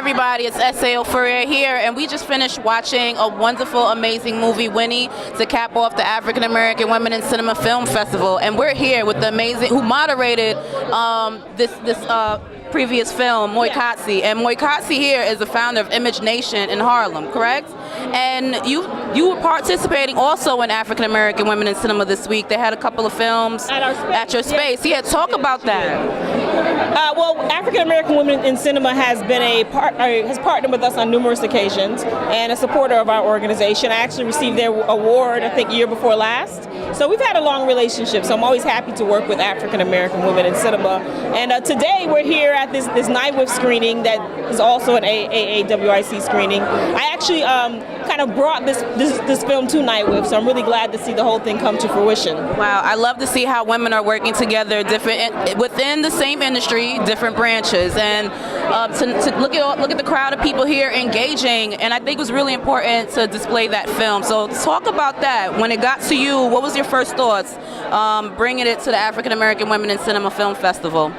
everybody, it's S.A. Ofuria here, and we just finished watching a wonderful, amazing movie, Winnie, to cap off the African American Women in Cinema Film Festival. And we're here with the amazing, who moderated this previous film, Moi Kotze. And Moi Kotze here is the founder of Image Nation in Harlem, correct? And you were participating also in African American Women in Cinema this week. They had a couple of films at your space. Yeah, talk about that. Well, African American Women in Cinema has been has partnered with us on numerous occasions and a supporter of our organization. I actually received their award, I think, year before last. So we've had a long relationship. So I'm always happy to work with African American women in cinema. And today we're here at this NIWIF screening that is also an AAWIC screening. I actually kind of brought this film to NIWIF, so I'm really glad to see the whole thing come to fruition. Wow, I love to see how women are working together, within the same industry, different branches, and to look at the crowd of people here engaging. And I think it was really important to display that film. So talk about that. When it got to you, what was your first thoughts bringing it to the African American Women in Cinema Film Festival?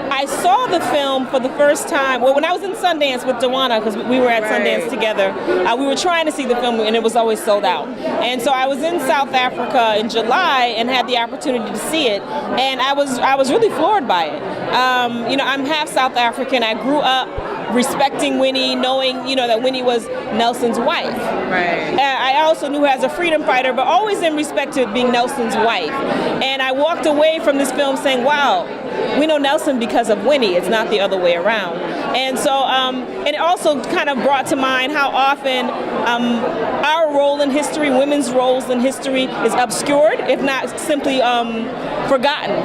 I saw the film for the first time, well, when I was in Sundance with Dawana, because we were at Sundance together. We were trying to see the film, and it was always sold out. And so I was in South Africa in July and had the opportunity to see it, and I was really floored by it. I'm half South African. I grew up respecting Winnie, knowing, that Winnie was Nelson's wife. Right. I also knew her as a freedom fighter, but always in respect to being Nelson's wife. And I walked away from this film saying, wow, we know Nelson because of Winnie. It's not the other way around. And so, and it also kind of brought to mind how often our role in history, women's roles in history, is obscured, if not simply forgotten,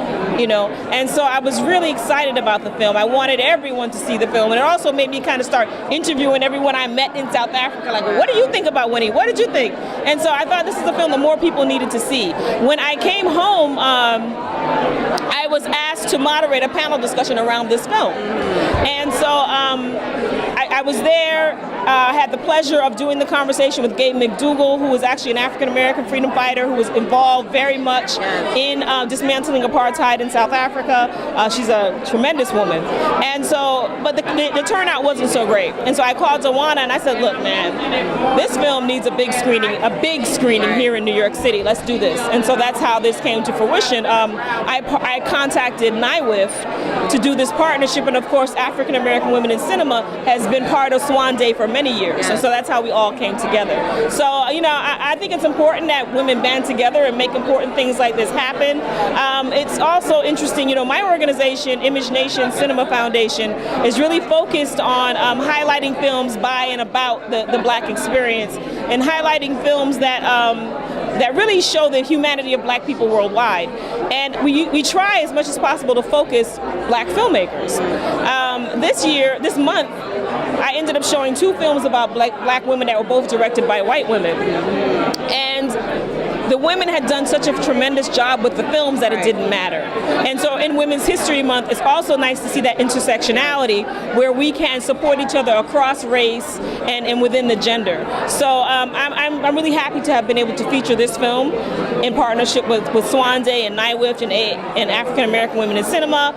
And so I was really excited about the film. I wanted everyone to see the film. And it also made me kind of start interviewing everyone I met in South Africa. Like, what do you think about Winnie? What did you think? And so I thought this is a film that more people needed to see. When I came home, I was asked to moderate a panel discussion around this film. And so I was there. I had the pleasure of doing the conversation with Gabe McDougall, who was actually an African-American freedom fighter who was involved very much in dismantling apartheid in South Africa. She's a tremendous woman. And so, but the turnout wasn't so great. And so I called Dawana and I said, look, man, this film needs a big screening here in New York City. Let's do this. And so that's how this came to fruition. I contacted NIWIF to do this partnership, and of course, African American Women in Cinema has been part of Swan Day for many years, and so that's how we all came together. So, I think it's important that women band together and make important things like this happen. It's also interesting, my organization, Image Nation Cinema Foundation, is really focused on highlighting films by and about the Black experience, and highlighting films that really show the humanity of Black people worldwide. And we try as much as possible to focus Black filmmakers. This month, I ended up showing 2 films about black women that were both directed by white women. And the women had done such a tremendous job with the films that it didn't matter. And so in Women's History Month, it's also nice to see that intersectionality where we can support each other across race and within the gender. So I'm really happy to have been able to feature this film in partnership with Swan Day and NIWIF and African American Women in Cinema.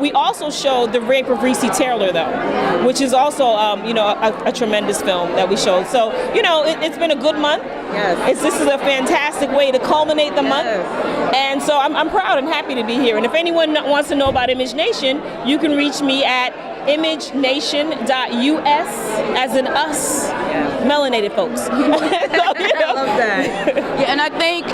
We also showed The Rape of Recy Taylor, though, which is also a tremendous film that we showed. So it's been a good month. Yes. This is a fantastic way to culminate the month. And so I'm proud and happy to be here. And if anyone wants to know about Image Nation, you can reach me at imagenation.us, as in us, melanated folks. So, I love that. Yeah, and I think,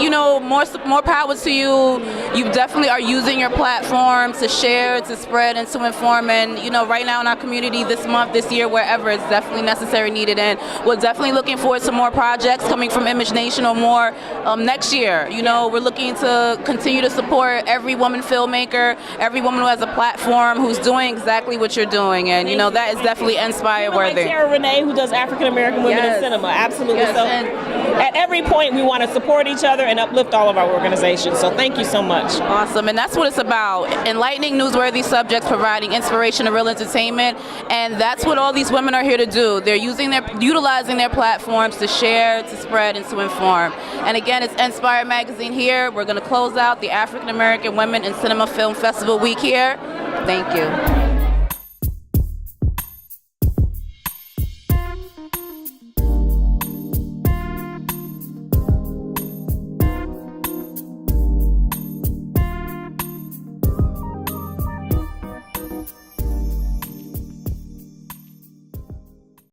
more power to you. You definitely are using your platform to share, to spread, and to inform. And, right now in our community this month, this year, wherever, it's definitely necessary, needed. And we're definitely looking forward to more projects coming from Image Nation or more next year. We're looking to continue to support every woman filmmaker, every woman who has a platform, who's doing exactly what you're doing. And, that is definitely inspire-worthy. Like Tara Renee, who does African American Women in Cinema. Absolutely. Yes. So at every point, we want to support each other and uplift all of our organizations. So thank you so much. Awesome. And that's what it's about. Enlightening newsworthy subjects, providing inspiration and real entertainment. And that's what all these women are here to do. They're utilizing their platforms to share, to spread, and to inform. And again, it's Inspire Magazine here. We're going to close out the African American Women in Cinema Film Festival week here. Thank you.